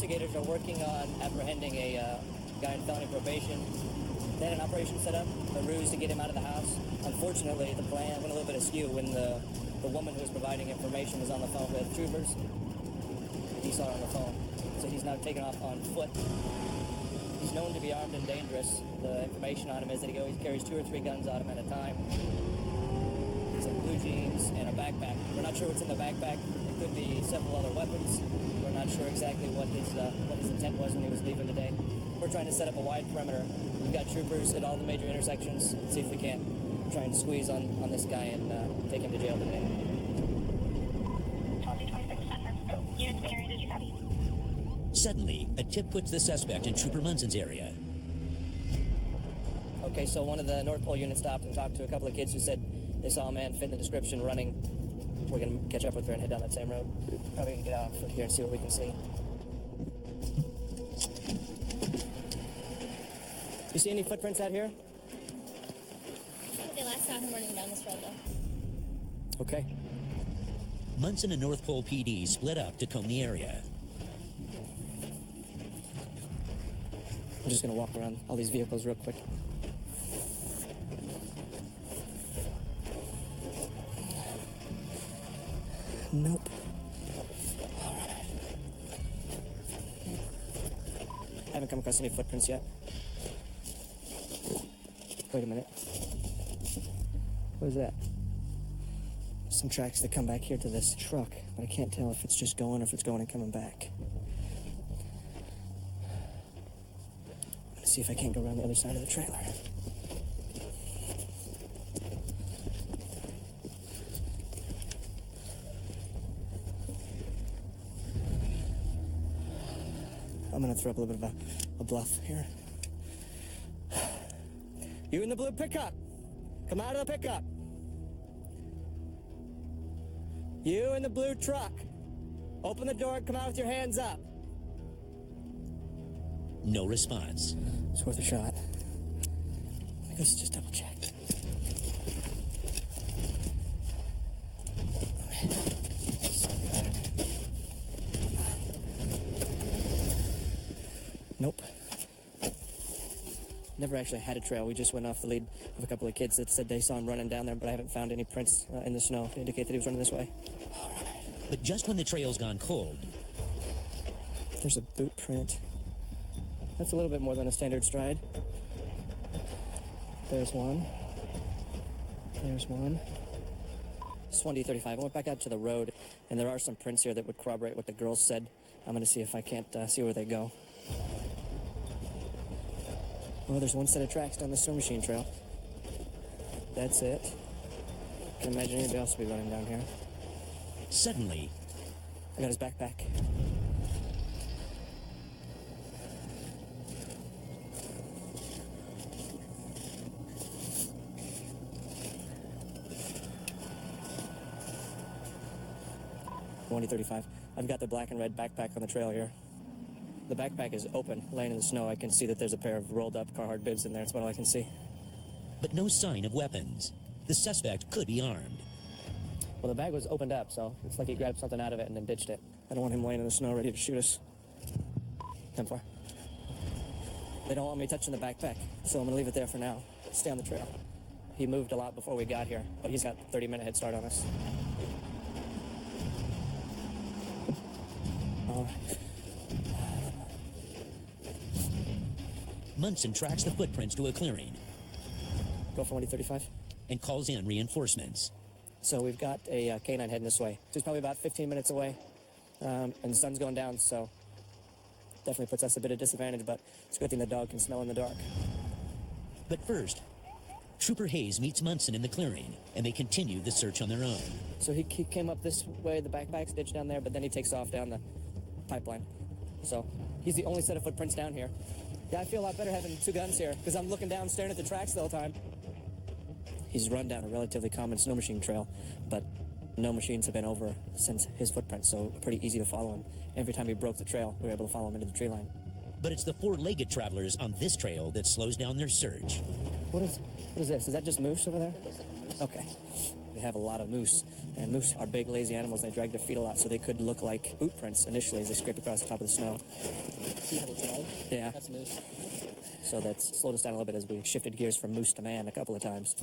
investigators are working on apprehending a guy in felony probation. They had an operation set up, a ruse to get him out of the house. Unfortunately, the plan went a little bit askew when the woman who was providing information was on the phone with troopers. He saw her on the phone, so he's now taken off on foot. He's known to be armed and dangerous. The information on him is that he always carries 2 or 3 guns on him at a time. Some blue jeans and a backpack. We're not sure what's in the backpack. It could be several other weapons. We're not sure exactly what his intent was when he was leaving today. We're trying to set up a wide perimeter. We've got troopers at all the major intersections. Let's see if we can try and squeeze on this guy and take him to jail today. Suddenly, a tip puts the suspect in Trooper Munson's area. Okay, so one of the North Pole units stopped and talked to a couple of kids who said they saw a man fit in the description running. We're going to catch up with her and head down that same road. Probably going to get out on foot here and see what we can see. You see any footprints out here? They last saw him running down this road, though. Okay. Munson and North Pole PD split up to comb the area. I'm just going to walk around all these vehicles real quick. Nope. All right. I haven't come across any footprints yet. Wait a minute. What is that? Some tracks that come back here to this truck, but I can't tell if it's just going or if it's going and coming back. Let's see if I can't go around the other side of the trailer. I'm gonna throw up a little bit of a bluff here. You in the blue pickup, come out of the pickup. You in the blue truck, open the door and come out with your hands up. No response. It's worth a shot. I guess just double check. Nope. Never actually had a trail. We just went off the lead of a couple of kids that said they saw him running down there, but I haven't found any prints in the snow to indicate that he was running this way. But just when the trail's gone cold... There's a boot print. That's a little bit more than a standard stride. There's one. There's one. It's 1D35. I went back out to the road, and there are some prints here that would corroborate what the girls said. I'm going to see if I can't see where they go. Oh, there's one set of tracks down the snow machine trail. That's it. Can't imagine anybody else will be running down here. Suddenly... I got his backpack. $1.35. I've got the black and red backpack on the trail here. The backpack is open, laying in the snow. I can see that there's a pair of rolled-up Carhartt bibs in there. That's about all I can see. But no sign of weapons. The suspect could be armed. Well, the bag was opened up, so it's like he grabbed something out of it and then ditched it. I don't want him laying in the snow ready to shoot us. 10-4. They don't want me touching the backpack, so I'm going to leave it there for now. Stay on the trail. He moved a lot before we got here, but he's got a 30-minute head start on us. All right. Munson tracks the footprints to a clearing. Go for 1D35. And calls in reinforcements. So we've got a canine heading this way. He's probably about 15 minutes away, and the sun's going down, so definitely puts us a bit of disadvantage, but it's a good thing the dog can smell in the dark. But first, Trooper Hayes meets Munson in the clearing, and they continue the search on their own. So he came up this way, the backpack's ditched down there, but then he takes off down the pipeline. So he's the only set of footprints down here. Yeah, I feel a lot better having 2 guns here, because I'm looking down, staring at the tracks the whole time. He's run down a relatively common snow machine trail, but no machines have been over since his footprints, so pretty easy to follow him. Every time he broke the trail, we were able to follow him into the tree line. But it's the four-legged travelers on this trail that slows down their search. What is this? Is that just moose over there? Okay. They have a lot of moose, and moose are big, lazy animals. They drag their feet a lot, so they could look like boot prints initially as they scrape across the top of the snow. See how they drag? Yeah. That's moose. So that's slowed us down a little bit as we shifted gears from moose to man a couple of times.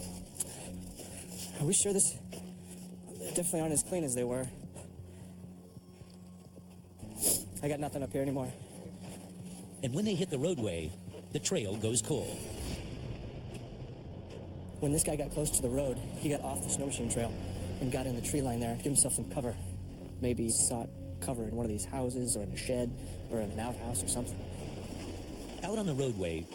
Are we sure this? They definitely aren't as clean as they were. I got nothing up here anymore. And when they hit the roadway, the trail goes cold. When this guy got close to the road, he got off the snow machine trail and got in the tree line there to give himself some cover. Maybe he sought cover in one of these houses or in a shed or in an outhouse or something. Out on the roadway,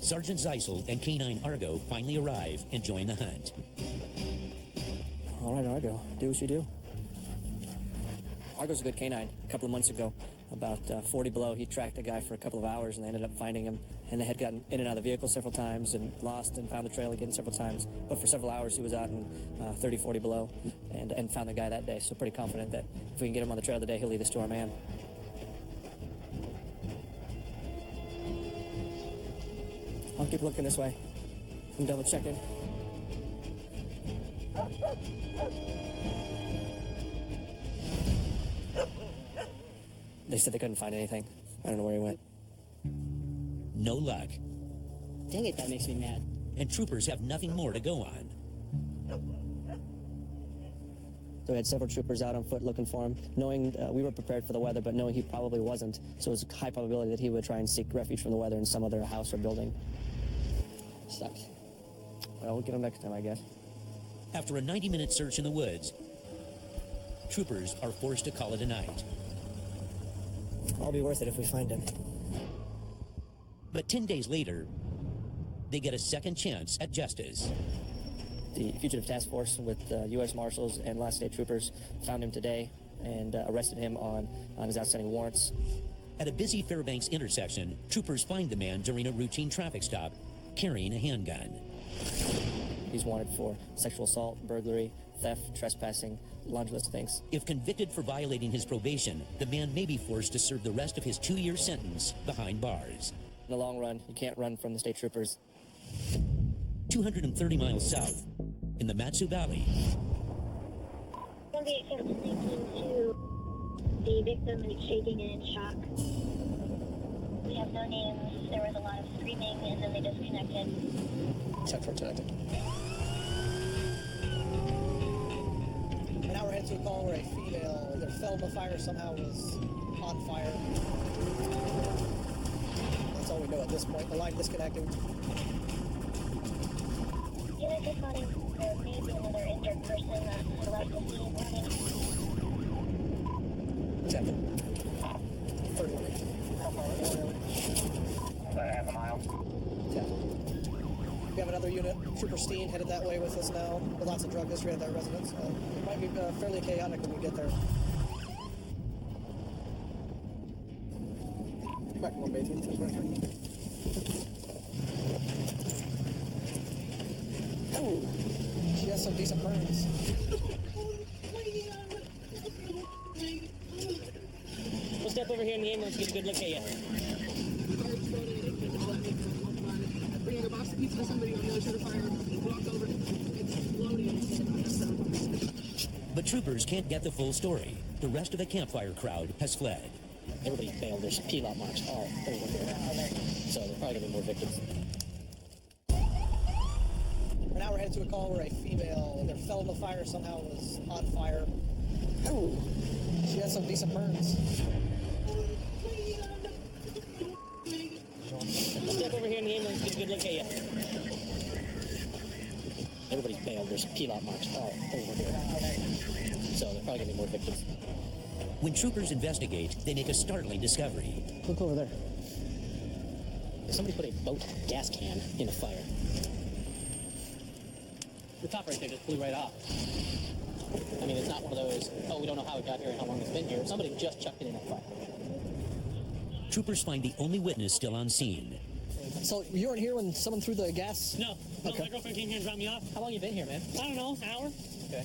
Sergeant Zeisel and K9 Argo finally arrive and join the hunt. All right, Argo, do what you do. Argo's a good canine. A couple of months ago, about 40 below, he tracked a guy for a couple of hours and they ended up finding him. And they had gotten in and out of the vehicle several times and lost and found the trail again several times. But for several hours, he was out in 30, 40 below and found the guy that day. So pretty confident that if we can get him on the trail today, he'll lead us to our man. I'll keep looking this way. I'm double checking. They said they couldn't find anything. I don't know where he went. No luck. Dang it, that makes me mad. And troopers have nothing more to go on. So we had several troopers out on foot looking for him, knowing we were prepared for the weather, but knowing he probably wasn't. So it was a high probability that he would try and seek refuge from the weather in some other house or building. Sucks. Well, we'll get him next time, I guess. After a 90-minute search in the woods, troopers are forced to call it a night. I'll be worth it if we find him. But 10 days later, they get a second chance at justice. The Fugitive Task Force with U.S. Marshals and Last State Troopers found him today and arrested him on his outstanding warrants. At a busy Fairbanks intersection, troopers find the man during a routine traffic stop, carrying a handgun. He's wanted for sexual assault, burglary, theft, trespassing, laundry list of things. If convicted for violating his probation, the man may be forced to serve the rest of his 2-year sentence behind bars. In the long run, you can't run from the state troopers. 230 miles south, in the Matsu Valley. 78-19 the victim is shaking and in shock. We have no names. There was a lot of screaming and then they disconnected. Check for connected. And now we're headed to a call where a female either fell in the fire or somehow was on fire. That's all we know at this point. The line disconnected. Yeah, just thought there may be another injured person that had left the scene. Check. 31. About half a mile. We have another unit, Trooper Steen, headed that way with us now, with lots of drug history at that residence. It might be fairly chaotic when we get there. Back to one basement, that's right here. Oh, she has some decent burns. We'll step over here in the ambulance and get a good look at you. Bringing a box of pizza to somebody on the other side of the fire, walked over, exploding. But troopers can't get the full story. The rest of the campfire crowd has fled. Everybody failed. There's P-lot marks all over here. So there's probably going to be more victims. Now we're headed to a call where a female either fell in the fire or somehow was on fire. Oh, she has some decent burns. We'll step over here in the ambulance and get a good look at you. Everybody failed. There's P-lot marks all over here. So there's probably going to be more victims. When troopers investigate, they make a startling discovery. Look over there. Somebody put a boat gas can in a fire. The top right there just blew right off. I mean, it's not one of those, oh, we don't know how it got here and how long it's been here. Somebody just chucked it in that fire. Troopers find the only witness still on scene. So you weren't here when someone threw the gas? No, Okay. my girlfriend came here and dropped me off. How long you been here, man? I don't know, an hour? Okay.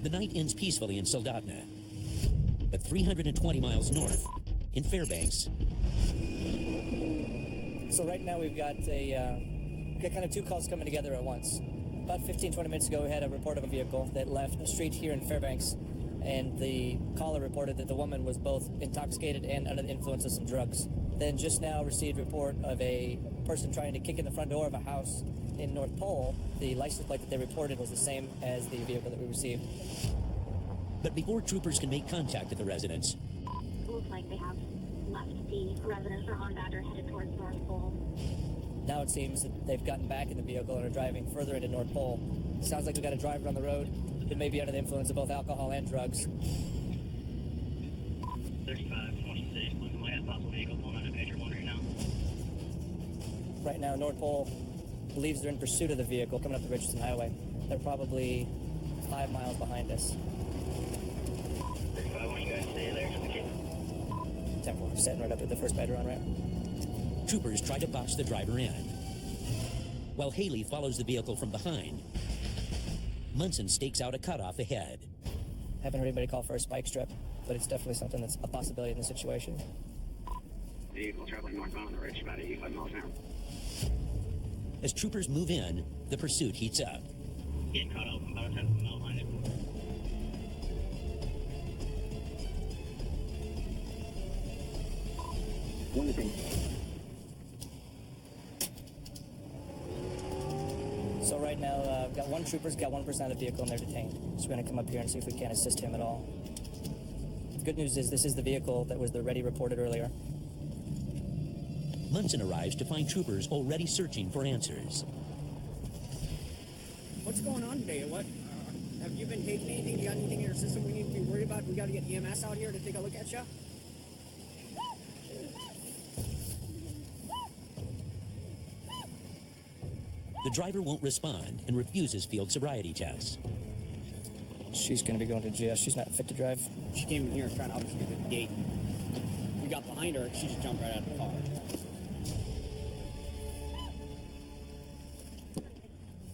The night ends peacefully in Soldotna, but 320 miles north, in Fairbanks. So right now we've got kind of two calls coming together at once. About 15, 20 minutes ago, we had a report of a vehicle that left the street here in Fairbanks, and the caller reported that the woman was both intoxicated and under the influence of some drugs. Then just now received report of a person trying to kick in the front door of a house in North Pole. The license plate that they reported was the same as the vehicle that we received. But before troopers can make contact with the residents, Looks like they have left the residence or on that or headed towards North Pole. Now it seems that they've gotten back in the vehicle and are driving further into North Pole. Sounds like we've got a driver on the road that may be under the influence of both alcohol and drugs. 3526, looking like a possible vehicle pulling out of picture 1 right now. Right now, North Pole believes they're in pursuit of the vehicle coming up the Richardson Highway. They're probably 5 miles behind us. 35, want you guys to stay there just in case. Temple, setting right up at the first Pedron ramp. troopers try to box the driver in, while Haley follows the vehicle from behind. Munson stakes out a cutoff ahead. Haven't heard anybody call for a spike strip, but it's definitely something that's a possibility in this situation. Vehicle traveling northbound on the ridge, about 85 miles an hour. As troopers move in, the pursuit heats up. Getting caught up, about a 10th of a mile behind it. One thing. So right now, got one trooper's got 1% of the vehicle and they're detained. So we're going to come up here and see if we can assist him at all. The good news is this is the vehicle that was the ready reported earlier. Munson arrives to find troopers already searching for answers. What's going on today? What have you been taking anything? You got anything in your system we need to be worried about? We got to get EMS out here to take a look at you. The driver won't respond and refuses field sobriety tests. She's going to be going to jail. She's not fit to drive. She came in here trying to obviously get the gate. We got behind her. She just jumped right out of the car.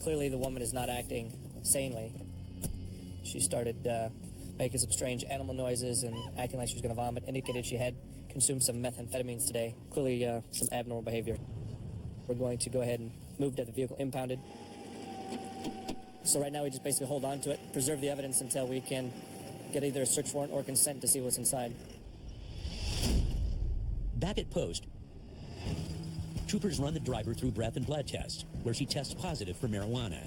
Clearly, the woman is not acting sanely. She started making some strange animal noises and acting like she was going to vomit, indicated she had consumed some methamphetamines today. Clearly, some abnormal behavior. We're going to go ahead and move to the vehicle impounded. So right now, we just basically hold on to it, preserve the evidence until we can get either a search warrant or consent to see what's inside. Back at post, troopers run the driver through breath and blood tests, where she tests positive for marijuana.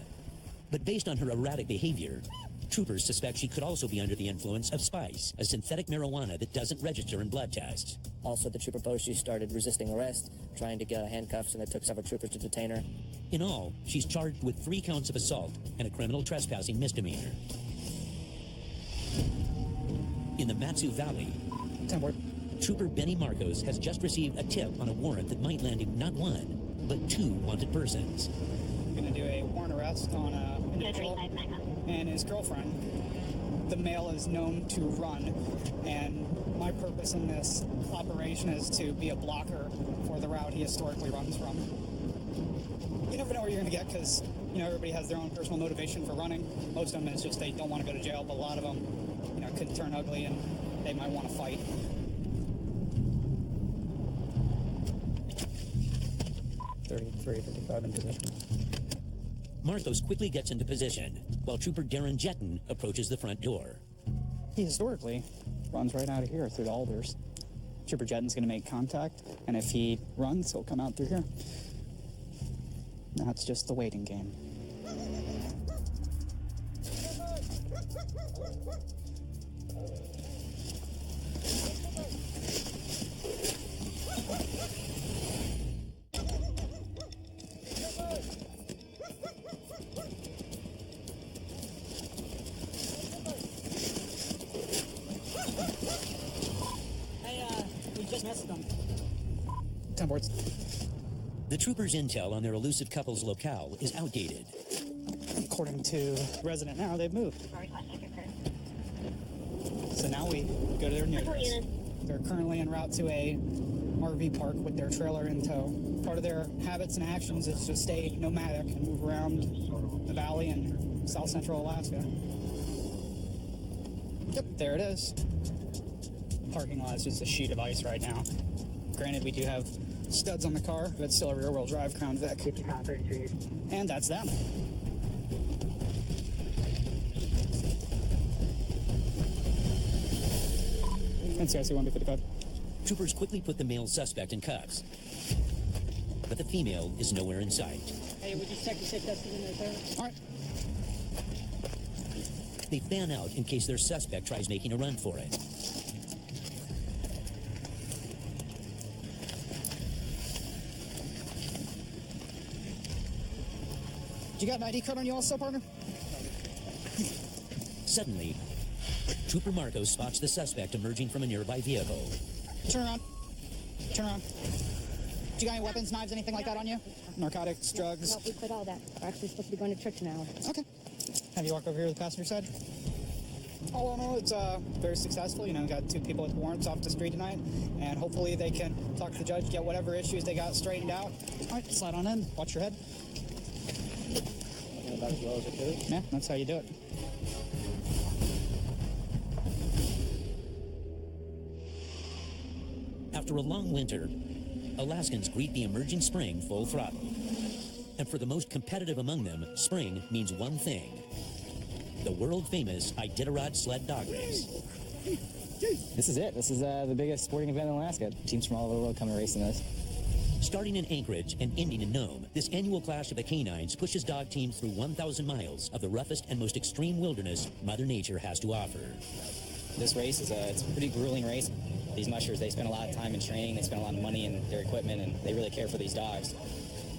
But based on her erratic behavior, troopers suspect she could also be under the influence of spice, a synthetic marijuana that doesn't register in blood tests. Also, at the trooper post, she started resisting arrest, trying to get handcuffs, and it took several troopers to detain her. In all, she's charged with 3 counts of assault and a criminal trespassing misdemeanor. In the Matsu Valley, Trooper Benny Marcos has just received a tip on a warrant that might land him not 1, but 2 wanted persons. We're going to do a warrant arrest on an individual and his girlfriend. The male is known to run, and my purpose in this operation is to be a blocker for the route he historically runs from. You never know what you're going to get because, everybody has their own personal motivation for running. Most of them is just they don't want to go to jail, but a lot of them, could turn ugly and they might want to fight. .33-55 in position. Marcos quickly gets into position, while Trooper Darren Jetton approaches the front door. He historically runs right out of here through the alders. Trooper Jetton's going to make contact, and if he runs, he'll come out through here. That's just the waiting game. The troopers' intel on their elusive couple's locale is outdated. According to the resident now, they've moved. So now we go to their new address. They're currently en route to a RV park with their trailer in tow. Part of their habits and actions is to stay nomadic and move around the valley in south central Alaska. Yep, there it is. Parking lot is just a sheet of ice right now. Granted, we do have studs on the car, but it's still a rear-wheel drive Crown Vic. And that's them. NCIC 155. Troopers quickly put the male suspect in cuffs, but the female is nowhere in sight. Hey, would you check the safe testing in there, sir? All right. They fan out in case their suspect tries making a run for it. You got an ID card on you also, partner? Suddenly, Trooper Marco spots the suspect emerging from a nearby vehicle. Turn around. Turn around. Do you got any weapons, knives, anything like that on you? Narcotics, drugs? No, we quit all that. We're actually supposed to be going to church now. Okay. Have you walk over here to the passenger side? All in all, it's very successful. You know, got 2 people with warrants off the street tonight, and hopefully they can talk to the judge, get whatever issues they got straightened out. All right, slide on in. Watch your head. About as well as it could. Yeah, that's how you do it. After a long winter, Alaskans greet the emerging spring full throttle. And for the most competitive among them, spring means one thing: the world-famous Iditarod sled dog race. This is it. This is the biggest sporting event in Alaska. Teams from all over the world come and race in this. Starting in Anchorage and ending in Nome, this annual clash of the canines pushes dog teams through 1,000 miles of the roughest and most extreme wilderness Mother Nature has to offer. This race is it's a pretty grueling race. These mushers, they spend a lot of time in training, they spend a lot of money in their equipment, and they really care for these dogs.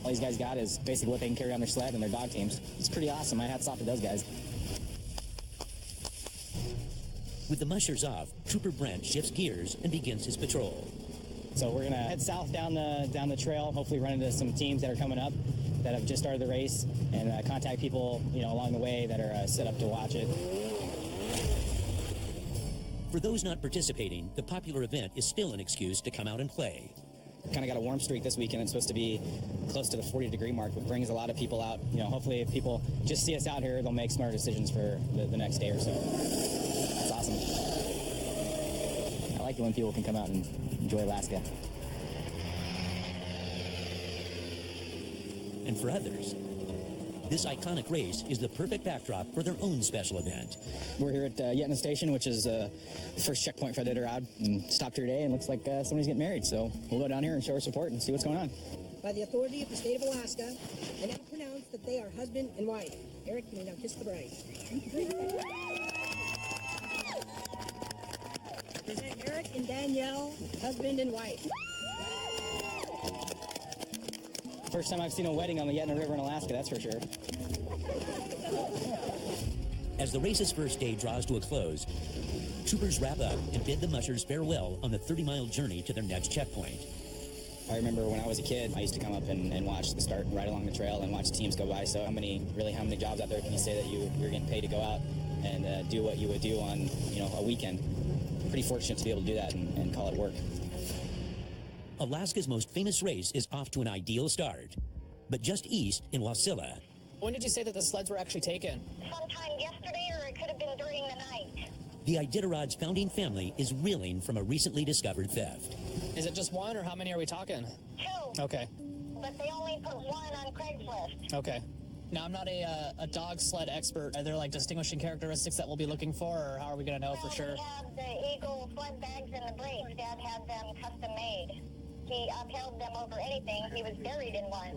All these guys got is basically what they can carry on their sled and their dog teams. It's pretty awesome. My hat's off to those guys. With the mushers off, Trooper Brent shifts gears and begins his patrol. So we're gonna head south down the trail, hopefully run into some teams that are coming up that have just started the race, and contact people, you know, along the way that are set up to watch it. For those not participating, the popular event is still an excuse to come out and play. Kind of got a warm streak this weekend. It's supposed to be close to the 40-degree mark, which brings a lot of people out. You know, hopefully if people just see us out here, they'll make smarter decisions for the next day or so. It's awesome. I like it when people can come out and enjoy Alaska. And for others, this iconic race is the perfect backdrop for their own special event. We're here at Yetna Station, which is the first checkpoint for Iditarod, and stopped here today, and looks like somebody's getting married, so we'll go down here and show our support and see what's going on. By the authority of the state of Alaska, I now pronounce that they are husband and wife. Eric, can you now kiss the bride? Present Eric and Danielle, husband and wife. First time I've seen a wedding on the Yetna River in Alaska, that's for sure. As the race's first day draws to a close, troopers wrap up and bid the mushers farewell on the 30-mile journey to their next checkpoint. I remember when I was a kid, I used to come up and watch the start and ride along the trail and watch the teams go by. So how many jobs out there can you say that you're getting paid to go out and do what you would do on, you know, a weekend? Pretty fortunate to be able to do that and call it work. Alaska's most famous race is off to an ideal start, but just east in Wasilla. When did you say that the sleds were actually taken? Sometime yesterday, or it could have been during the night. The Iditarod's founding family is reeling from a recently discovered theft. Is it just one, or how many are we talking? 2. Okay. But they only put 1 on Craigslist. Okay. Now, I'm not a dog sled expert. Are there, like, distinguishing characteristics that we'll be looking for, or how are we going to know for sure? We have the Eagle sled bags and the brakes. Dad had them custom made. He upheld them over anything. He was buried in one.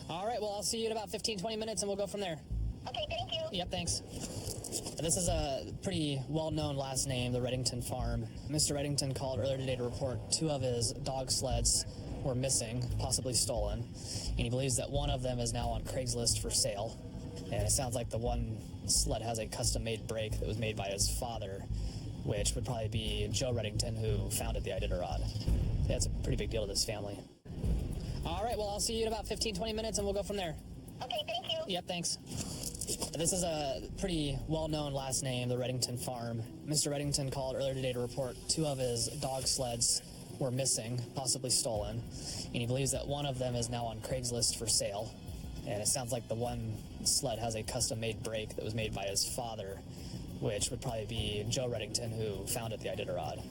All right, well, I'll see you in about 15, 20 minutes, and we'll go from there. Okay, thank you. Yep, thanks. This is a pretty well-known last name, the Reddington farm. Mr. Reddington called earlier today to report 2 of his dog sleds were missing, possibly stolen, and he believes that one of them is now on Craigslist for sale. And it sounds like the one sled has a custom-made brake that was made by his father, which would probably be Joe Reddington, who founded the Iditarod. That's a pretty big deal to this family. All right, well, I'll see you in about 15, 20 minutes, and we'll go from there. Okay, thank you. Yep, thanks. This is a pretty well-known last name, the Reddington farm. Mr. Reddington called earlier today to report 2 of his dog sleds were missing, possibly stolen, and he believes that one of them is now on Craigslist for sale. And it sounds like the one sled has a custom-made brake that was made by his father, which would probably be Joe Reddington, who founded the Iditarod.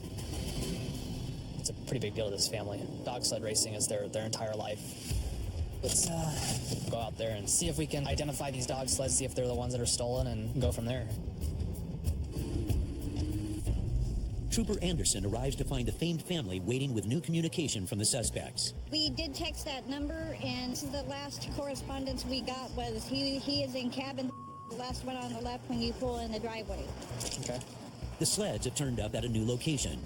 It's a pretty big deal to this family. Dog sled racing is their entire life. Let's go out there and see if we can identify these dog sleds, see if they're the ones that are stolen, and go from there. Trooper Anderson arrives to find the famed family waiting with new communication from the suspects. We did text that number, and the last correspondence we got was he is in cabin, the last one on the left when you pull in the driveway. Okay. The sleds have turned up at a new location.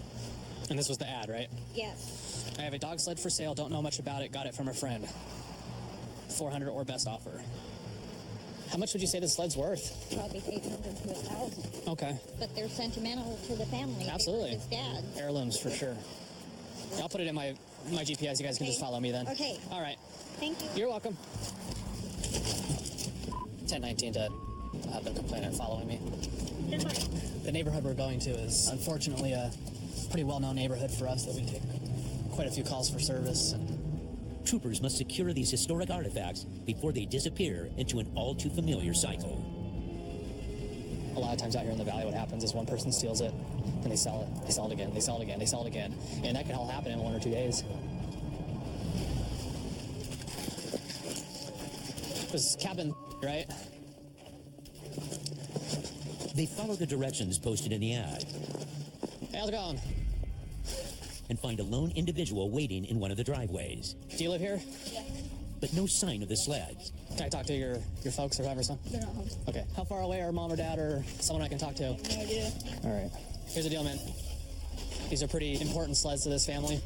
And this was the ad, right? Yes. I have a dog sled for sale, don't know much about it, got it from a friend. 400 or best offer. How much would you say the sled's worth? Probably 800 to 1,000. Okay. But they're sentimental to the family. Absolutely. His dad. Heirlooms for sure. I'll put it in my GPS. You guys can just follow me then. Okay. All right. Thank you. You're welcome. 1019 to have them complain and following me. The neighborhood we're going to is unfortunately a pretty well-known neighborhood for us that we take quite a few calls for service. Troopers must secure these historic artifacts before they disappear into an all-too-familiar cycle. A lot of times out here in the valley, what happens is one person steals it, then they sell it. They sell it again, they sell it again, they sell it again. And that can all happen in 1 or 2 days. It was cabin, right? They follow the directions posted in the ad. Hey, how's it going? And find a lone individual waiting in one of the driveways. Do you live here? Yeah. But no sign of the sleds. Can I talk to your folks or whoever? They're not home. Okay. How far away are mom or dad or someone I can talk to? No idea. All right. Here's the deal, man. These are pretty important sleds to this family.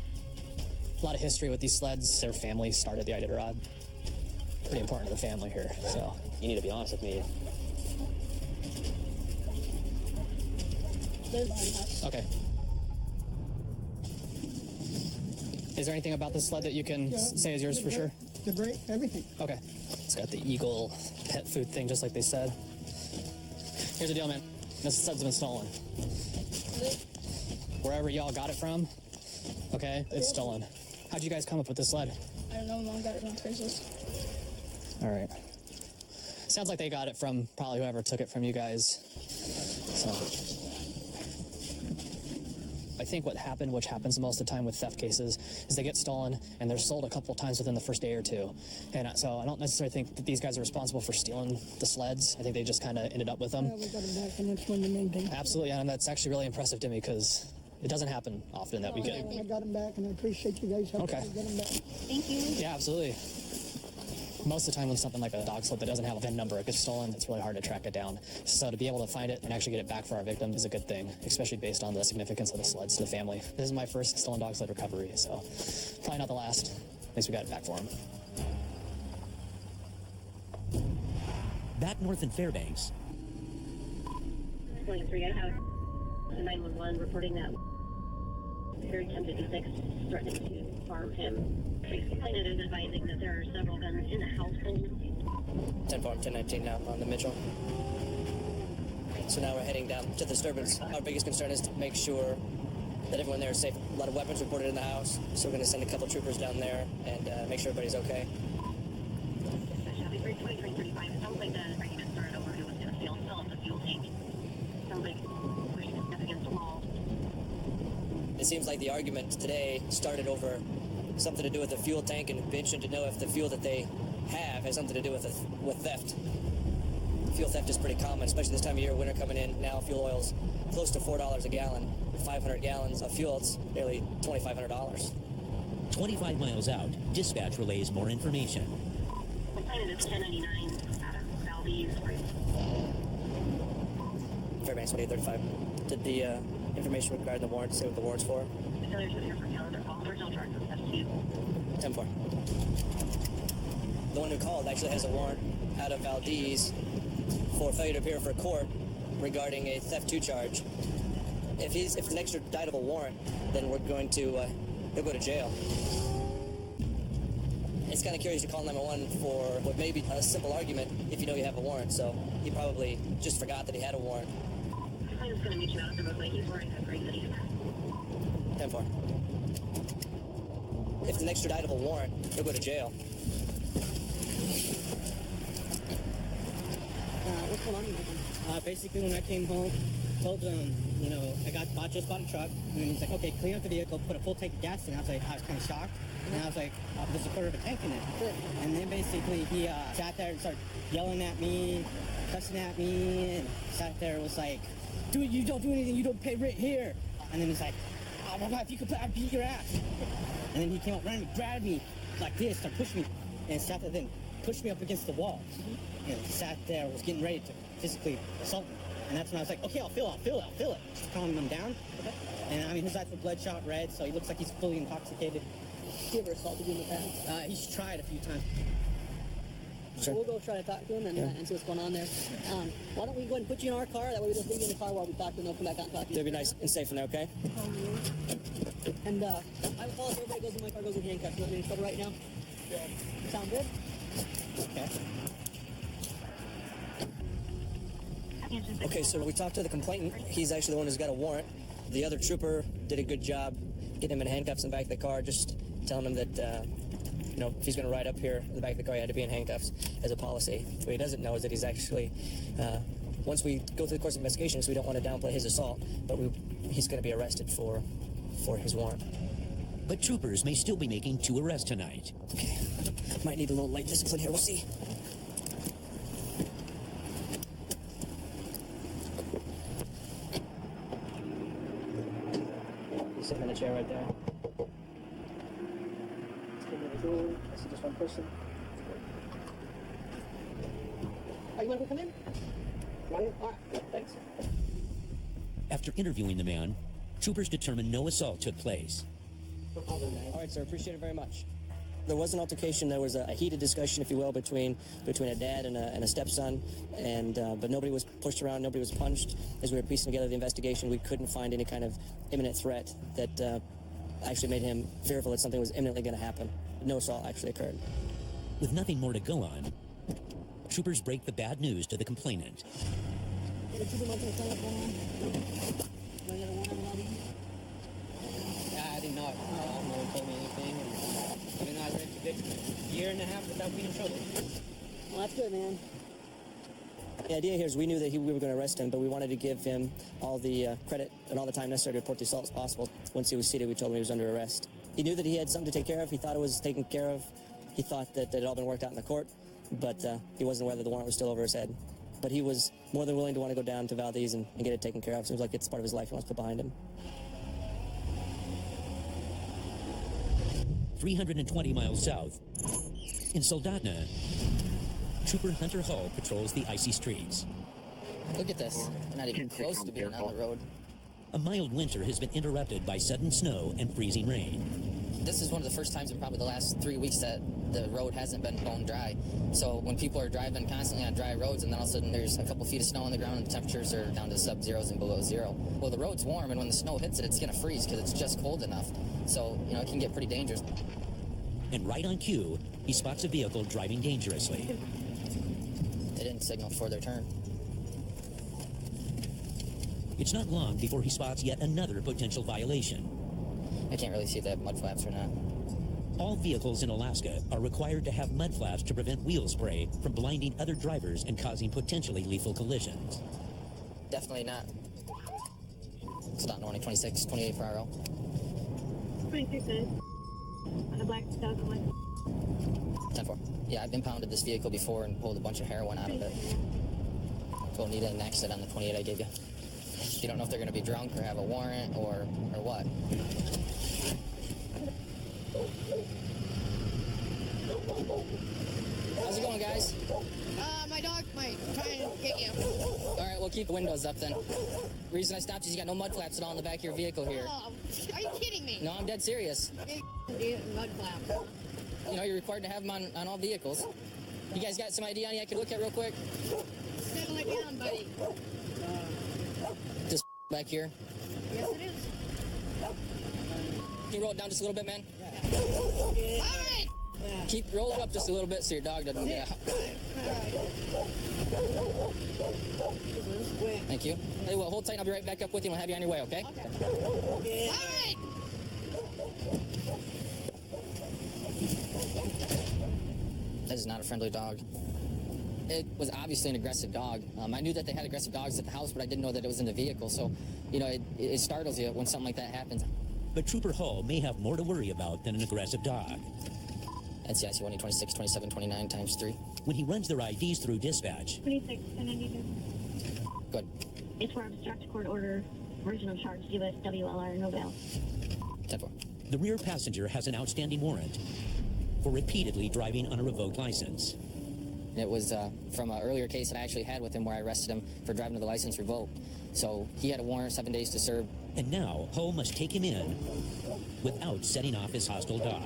A lot of history with these sleds. Their family started the Iditarod. Pretty important to the family here, so you need to be honest with me. They're behind us. Okay. Is there anything about this sled that you can say is yours for sure? The great, everything. Okay. It's got the Eagle pet food thing, just like they said. Here's the deal, man. This sled's been stolen. Wherever y'all got it from, okay, it's stolen. How'd you guys come up with this sled? I don't know. Mom got it on Craigslist. All right. Sounds like they got it from probably whoever took it from you guys. So I think what happened, which happens most of the time with theft cases, is they get stolen and they're sold a couple of times within the first day or two. And so I don't necessarily think that these guys are responsible for stealing the sleds. I think they just kind of ended up with them. Yeah, we got them back, and that's one of the main things. Absolutely, and that's actually really impressive to me because it doesn't happen often that we get. I got them back, and I appreciate you guys helping me get them back. Thank you. Yeah, absolutely. Most of the time when something like a dog sled that doesn't have a VIN number gets stolen, it's really hard to track it down. So to be able to find it and actually get it back for our victim is a good thing, especially based on the significance of the sleds to the family. This is my first stolen dog sled recovery, so probably not the last. At least we got it back for him. Back north in Fairbanks. 23 at house 911 reporting that Harry 1056 threatening to harm him. Complainant is advising that there are several guns in the household. 10 farm 1019 now on the Mitchell. So now we're heading down to the disturbance. Our biggest concern is to make sure that everyone there is safe. A lot of weapons reported in the house, so we're going to send a couple troopers down there and make sure everybody's okay. Shelby 32335. It sounds like the argument started over who was going to fill up the fuel tank. Sounds like pushing us against the wall. It seems like the argument today started over something to do with the fuel tank, and be interested to know if the fuel that they have has something to do with theft. Fuel theft is pretty common, especially this time of year, winter coming in. Now fuel oil's close to $4 a gallon. With 500 gallons of fuel, it's nearly $2,500. 25 miles out, dispatch relays more information. The planet is 1099 out of Valdez. Fairbanks 2835. Did the information regarding the warrant say what the warrant's for? The failure to adhere for calendar call. There's no charge of theft. 10-4. The one who called actually has a warrant out of Valdez for failure to appear for court regarding a theft 2 charge. If it's an extraditable warrant, then we're going to he'll go to jail. It's kind of curious to call 911 for what may be a simple argument if you know you have a warrant. So he probably just forgot that he had a warrant. I'm just going to meet you out at the roadway. He's wearing a gray hoodie. 10-4. If it's an extraditable warrant, he'll go to jail. What's going on here? Basically, when I came home, told him, you know, just bought a truck, and he's like, okay, clean up the vehicle, put a full tank of gas in. I was kind of shocked, and I was like, there's a quarter of a tank in it. And then basically he sat there and started yelling at me, cussing at me, and sat there and was like, dude, you don't do anything, you don't pay right here. And then he's like, oh my God, if you could play, I'd beat your ass. And then he came up running, grabbed me like this, started pushing me, and sat there, then pushed me up against the wall. And sat there, was getting ready to physically assault me. And that's when I was like, okay, I'll feel it. Just calming him down. And I mean, his eyes were bloodshot red, so he looks like he's fully intoxicated. He ever assaulted you in the past? He's tried a few times. So we'll go try to talk to him and see what's going on there. Why don't we go ahead and put you in our car? That way we just leave you in the car while we talk to him. They'll come back out and talk to you. They'll be nice and safe in there, okay? And I will call if everybody goes in my car, goes in handcuffs. You want me to trouble right now? Yeah. Sound good? Okay. Okay, so we talked to the complainant. He's actually the one who's got a warrant. The other trooper did a good job getting him in handcuffs in the back of the car, just telling him that, you know, if he's going to ride up here in the back of the car, he had to be in handcuffs as a policy. What he doesn't know is that he's actually, once we go through the course of investigation, so we don't want to downplay his assault, but he's going to be arrested for his warrant. But troopers may still be making 2 arrests tonight. Okay, might need a little light discipline here, we'll see. He's sitting in the chair right there. I see just one person. Oh, you want to come in? All right, thanks. After interviewing the man, troopers determined no assault took place. All right, sir, appreciate it very much. There was an altercation. There was a heated discussion, if you will, between a dad and a stepson, and but nobody was pushed around, nobody was punched. As we were piecing together the investigation, we couldn't find any kind of imminent threat that actually made him fearful that something was imminently going to happen. No assault actually occurred. With nothing more to go on, troopers break the bad news to the complainant. Did you want to tell us going on? I didn't know it. No one told me anything. And, I mean, I was there for a good year and a half without being in trouble. Well, that's good, man. The idea here is we knew that we were going to arrest him, but we wanted to give him all the credit and all the time necessary to report the assault as possible. Once he was seated, we told him he was under arrest. He knew that he had something to take care of. He thought it was taken care of. He thought that it had all been worked out in the court, but he wasn't aware that the warrant was still over his head. But he was more than willing to want to go down to Valdez and get it taken care of. Seems like it's part of his life he wants to put behind him. 320 miles south, in Soldotna, Trooper Hunter Hull patrols the icy streets. Look at this. We're not even close to being on the road. A mild winter has been interrupted by sudden snow and freezing rain. This is one of the first times in probably the last 3 weeks that the road hasn't been bone dry. So when people are driving constantly on dry roads and then all of a sudden there's a couple feet of snow on the ground and the temperatures are down to sub-zeros and below zero. Well, the road's warm, and when the snow hits it, it's going to freeze because it's just cold enough. So, you know, it can get pretty dangerous. And right on cue, he spots a vehicle driving dangerously. They didn't signal for their turn. It's not long before he spots yet another potential violation. I can't really see if they have mud flaps or not. All vehicles in Alaska are required to have mud flaps to prevent wheel spray from blinding other drivers and causing potentially lethal collisions. Definitely not. It's not only 26, 28 per hour. 26 cents. On a black 2001. 10-4. Yeah, I've impounded this vehicle before and pulled a bunch of heroin out of it. We'll need an exit on the 28 I gave you. You don't know if they're going to be drunk or have a warrant or what. How's it going, guys? My dog might try and get you. All right, we'll keep the windows up then. The reason I stopped is you got no mud flaps at all in the back of your vehicle here. Oh, are you kidding me? No, I'm dead serious. Mud flap. You know, you're required to have them on all vehicles. You guys got some ID on you I could look at real quick? Settle it down, buddy. This back here. Yes, it is. Can you roll it down just a little bit, man? Yeah. All right. Keep roll it up just a little bit so your dog doesn't get out. Thank you. Hey, well, hold tight. I'll be right back up with you and I'll have you on your way, okay? All right. That is not a friendly dog. It was obviously an aggressive dog. I knew that they had aggressive dogs at the house, but I didn't know that it was in the vehicle. So, you know, it startles you when something like that happens. But Trooper Hull may have more to worry about than an aggressive dog. NCIC 1 26, 27, 29 times 3. When he runs their IDs through dispatch, 26 and 92. Good. It's for obstruct court order, original charge, US WLR, no bail. 10-4. the rear passenger has an outstanding warrant for repeatedly driving on a revoked license. It was from an earlier case that I actually had with him where I arrested him for driving with the license revoked. So he had a warrant, 7 days to serve. And now Hull must take him in without setting off his hostile dog.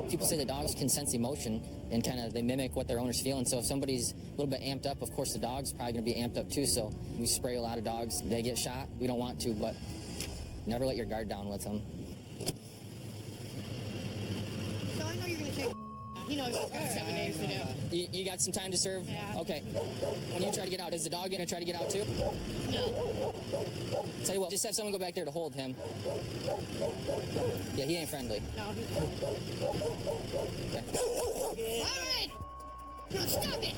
People say that dogs can sense emotion and kind of they mimic what their owner's feeling. So if somebody's a little bit amped up, of course the dog's probably going to be amped up too. So we spray a lot of dogs. They get shot. We don't want to, but never let your guard down with them. So I know you're going to take... He knows he's got 7 days to do. You got some time to serve? Yeah. Okay. When you try to get out, is the dog going to try to get out too? No. Tell you what, just have someone go back there to hold him. Yeah, he ain't friendly. No, he's not. Okay. All right! No, stop it!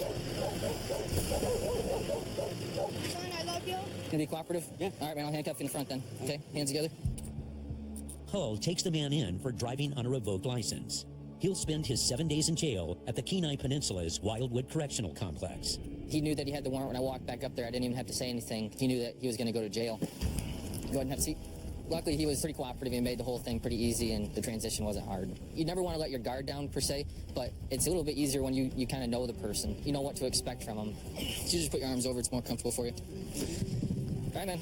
Son, I love you. Gonna be cooperative? Yeah. All right, man, I'll handcuff you in the front then. Okay, hands together. Hull takes the man in for driving on a revoked license. He'll spend his 7 days in jail at the Kenai Peninsula's Wildwood Correctional Complex. He knew that he had the warrant when I walked back up there. I didn't even have to say anything. He knew that he was going to go to jail. Go ahead and have a seat. Luckily, he was pretty cooperative and made the whole thing pretty easy, and the transition wasn't hard. You never want to let your guard down, per se, but it's a little bit easier when you kind of know the person. You know what to expect from them. So you just put your arms over. It's more comfortable for you. All right, man.